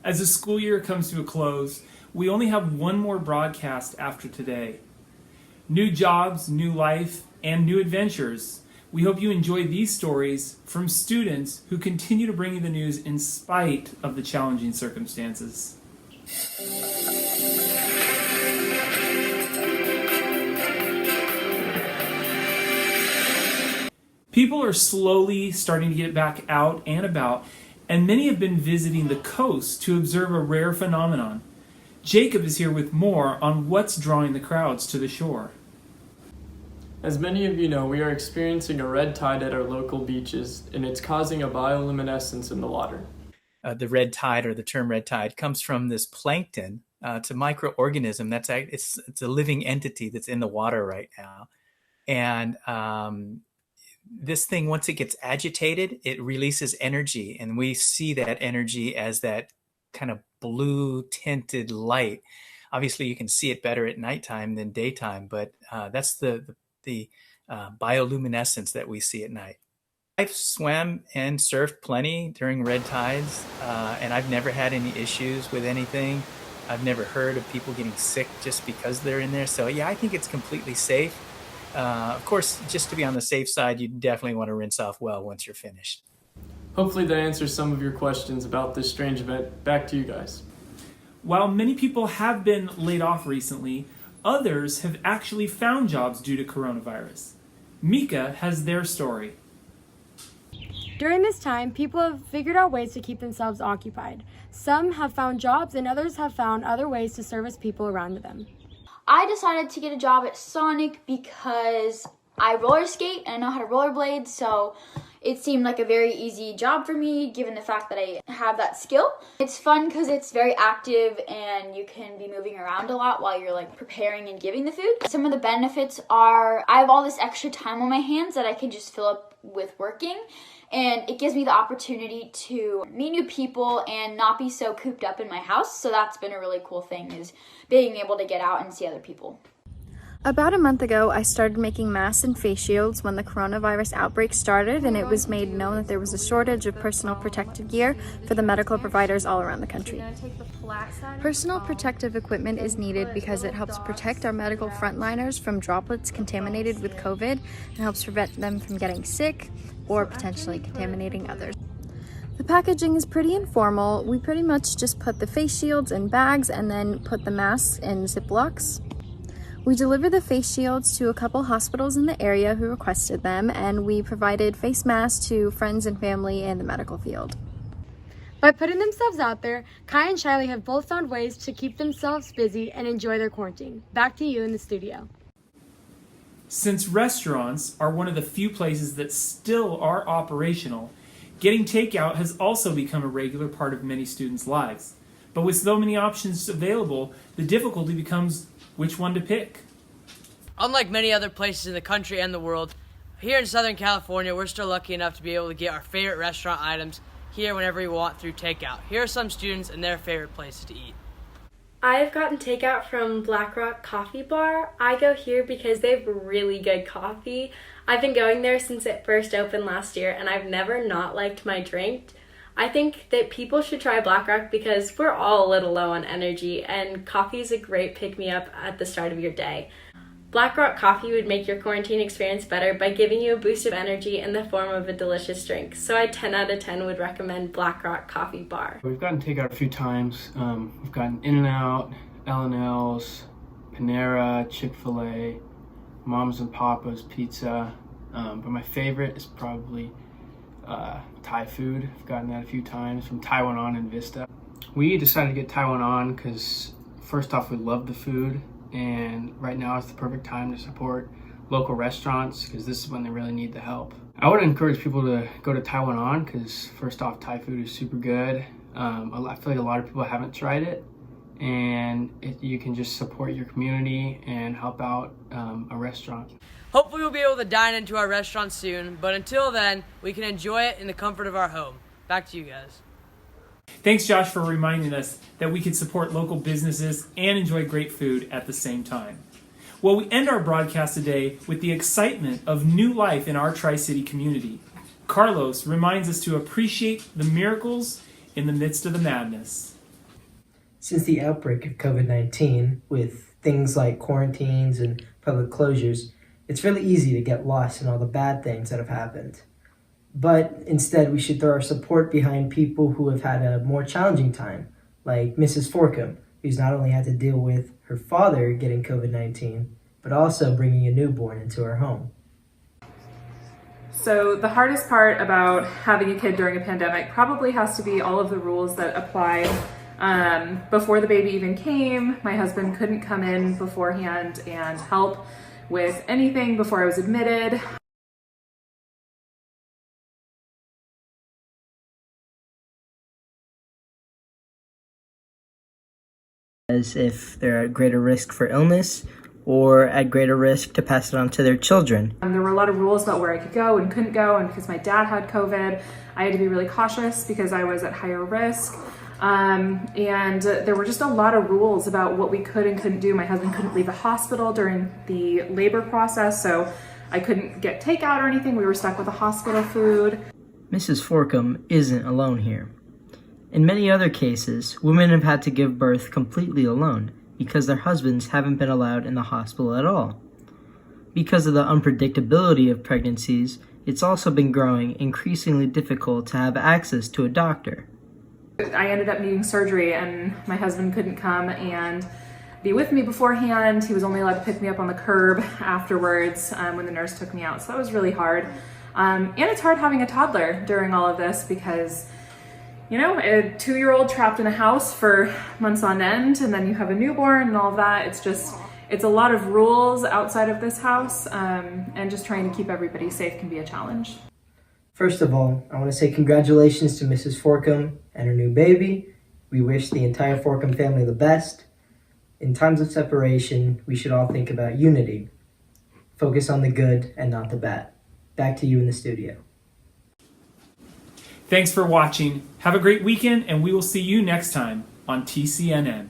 As the school year comes to a close, we only have one more broadcast after today. New jobs, new life, and new adventures. We hope you enjoy these stories from students who continue to bring you the news in spite of the challenging circumstances. People are slowly starting to get back out and about, and many have been visiting the coast to observe a rare phenomenon. Jacob is here with more on what's drawing the crowds to the shore. As many of you know, we are experiencing a red tide at our local beaches, and it's causing a bioluminescence in the water. The red tide, or the term red tide, comes from this plankton. It's a microorganism it's a living entity that's in the water right now. And this thing, once it gets agitated, it releases energy, and we see that energy as that kind of blue tinted light. Obviously, you can see it better at nighttime than daytime, but that's the bioluminescence that we see at night. I've swam and surfed plenty during red tides, and I've never had any issues with anything. I've never heard of people getting sick just because they're in there. So yeah, I think it's completely safe. Of course, just to be on the safe side, you definitely want to rinse off well once you're finished. Hopefully that answers some of your questions about this strange event. Back to you guys. While many people have been laid off recently, others have actually found jobs due to coronavirus. Mika has their story. During this time, people have figured out ways to keep themselves occupied. Some have found jobs and others have found other ways to service people around them. I decided to get a job at Sonic because I roller skate and I know how to rollerblade, so it seemed like a very easy job for me given the fact that I have that skill. It's fun because it's very active and you can be moving around a lot while you're like preparing and giving the food. Some of the benefits are I have all this extra time on my hands that I can just fill up with working, and it gives me the opportunity to meet new people and not be so cooped up in my house. So that's been a really cool thing, is being able to get out and see other people. About a month ago, I started making masks and face shields when the coronavirus outbreak started, and it was made known that there was a shortage of personal protective gear for the medical providers all around the country. Personal protective equipment is needed because it helps protect our medical frontliners from droplets contaminated with COVID and helps prevent them from getting sick or potentially contaminating others. The packaging is pretty informal. We pretty much just put the face shields in bags and then put the masks in Ziplocs. We delivered the face shields to a couple hospitals in the area who requested them, and we provided face masks to friends and family in the medical field. By putting themselves out there, Kai and Shiley have both found ways to keep themselves busy and enjoy their quarantine. Back to you in the studio. Since restaurants are one of the few places that still are operational, getting takeout has also become a regular part of many students' lives. But with so many options available, the difficulty becomes which one to pick. Unlike many other places in the country and the world, here in Southern California, we're still lucky enough to be able to get our favorite restaurant items here whenever we want through takeout. Here are some students and their favorite places to eat. I've gotten takeout from Black Rock Coffee Bar. I go here because they have really good coffee. I've been going there since it first opened last year, and I've never not liked my drink. I think that people should try Black Rock because we're all a little low on energy, and coffee is a great pick-me-up at the start of your day. Black Rock Coffee would make your quarantine experience better by giving you a boost of energy in the form of a delicious drink. So I 10 out of 10 would recommend Black Rock Coffee Bar. We've gotten takeout a few times. We've gotten In-N-Out, L&L's, Panera, Chick-fil-A, Mom's and Papa's Pizza. But my favorite is probably Thai food. I've gotten that a few times from Taiwan On and Vista. We decided to get Taiwan On because first off, we love the food, and right now is the perfect time to support local restaurants because this is when they really need the help. I would encourage people to go to Taiwan On because first off, Thai food is super good. I feel like a lot of people haven't tried it, and you can just support your community and help out a restaurant. Hopefully we'll be able to dine into our restaurant soon, but until then, we can enjoy it in the comfort of our home. Back to you guys. Thanks, Josh, for reminding us that we can support local businesses and enjoy great food at the same time. Well, we end our broadcast today with the excitement of new life in our Tri-City community. Carlos reminds us to appreciate the miracles in the midst of the madness. Since the outbreak of COVID-19, with things like quarantines and public closures, it's really easy to get lost in all the bad things that have happened. But instead, we should throw our support behind people who have had a more challenging time, like Mrs. Forkham, who's not only had to deal with her father getting COVID-19, but also bringing a newborn into her home. So the hardest part about having a kid during a pandemic probably has to be all of the rules that apply. Before the baby even came, my husband couldn't come in beforehand and help with anything before I was admitted. As if they're at greater risk for illness or at greater risk to pass it on to their children. There were a lot of rules about where I could go and couldn't go, and because my dad had COVID, I had to be really cautious because I was at higher risk. And there were just a lot of rules about what we could and couldn't do. My husband couldn't leave the hospital during the labor process, so I couldn't get takeout or anything. We were stuck with the hospital food. Mrs. Forkham isn't alone here. In many other cases, women have had to give birth completely alone because their husbands haven't been allowed in the hospital at all. Because of the unpredictability of pregnancies, it's also been growing increasingly difficult to have access to a doctor. I ended up needing surgery, and my husband couldn't come and be with me beforehand. He was only allowed to pick me up on the curb afterwards when the nurse took me out, so that was really hard. And it's hard having a toddler during all of this because, you know, a 2-year-old trapped in a house for months on end, and then you have a newborn and all of that. It's a lot of rules outside of this house, and just trying to keep everybody safe can be a challenge. First of all, I want to say congratulations to Mrs. Forkham and her new baby. We wish the entire Forkham family the best. In times of separation, we should all think about unity. Focus on the good and not the bad. Back to you in the studio. Thanks for watching. Have a great weekend, and we will see you next time on TCNN.